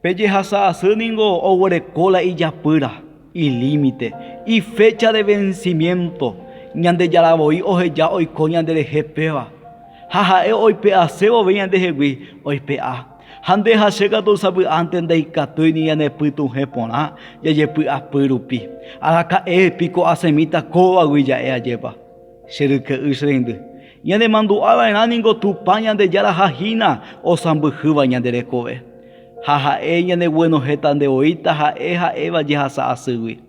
Pelle hasa asíningo oguerecola y yapura, y límite, y fecha de vencimiento. Ñande yaraboi ojeya oiko ñande jepeva. Jaja oipea sebo ve ñande jegui oipea. Hande hasega tu sabu antes de ikatui ni ane pitu hepona ya yepi apirupi. Araka pico asemita koa guilla ayepa. Shirike usrende. Ñande mandu ava enaningo tu paña de yara hajina o sambu juba ñande rekove. Jaja ñande bueno jetan de oita ja eva yehasa asugui.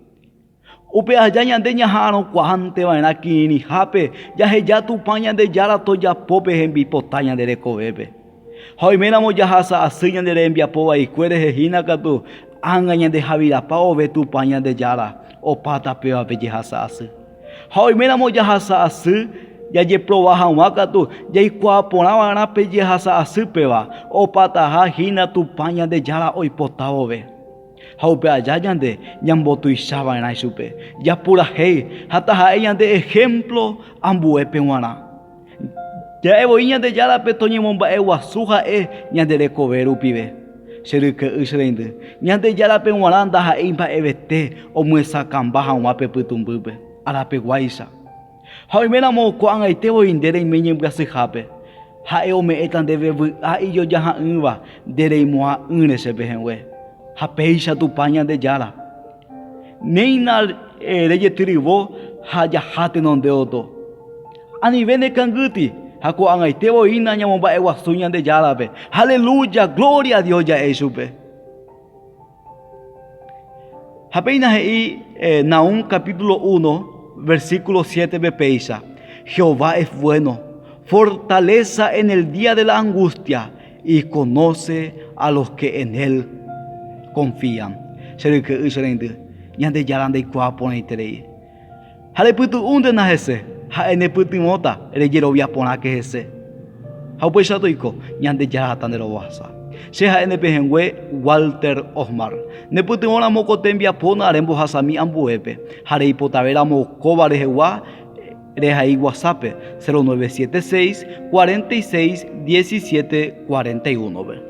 Upe allá ñande ñajaron cuante vaina kini jape ya ya tu paña de yara toya pope en bipotaña de recovebe. Hoy miramos ya hasa así de envia poa y cueres ejina catu angaña de javira pao ve tu paña de yara o pata peo be hasa así. Hoy miramos ya hasa así ya ye probaja wakatu ya y cuapona na pe hasa así peva o pata hajina tu paña de yara hoy potao ve. Haupe allá yande ñambotu ishaba en supe ya pura hey hata ha de ejemplo ambuepe wana. Ya evo iña de yara petoñi momba ewa suja ñande recoveru pibe. Shirike usrende. Ñande yara pe waranda ha imba evete o muesa cambaja wape putumbupe. Arape guaisa. Hoy mena mo kuan aitevo indere meñem gasijape. Ha eo me etan debe a iyo yaha unva dere moa une se behenwe. Ha peisha tu paña de yara. Neina reye tribo ha ya hate non de oto. Ani vene kanguti. Haku angaitevo ina ñamomba ewa suña de yarabe. Aleluya, gloria a Dios ya esupe. Apenas ahí Nahum capítulo 1, versículo 7 bepeisa. Jehová es bueno, fortaleza en el día de la angustia y conoce a los que en él confían. Serike usrende, ñande yarande kuapone iterei. Hale putu unde na ese. Ha ene putimota reyero via pona que ese. Ha pues atoiko ñande yarata de roasa. Se ha ene pehengue Walter Osmar. Ne putimona moko tembia pona rembo hasami ambuepe. Hare hipotavera mocoba rejewa rejai WhatsApp 0976 46 17 41.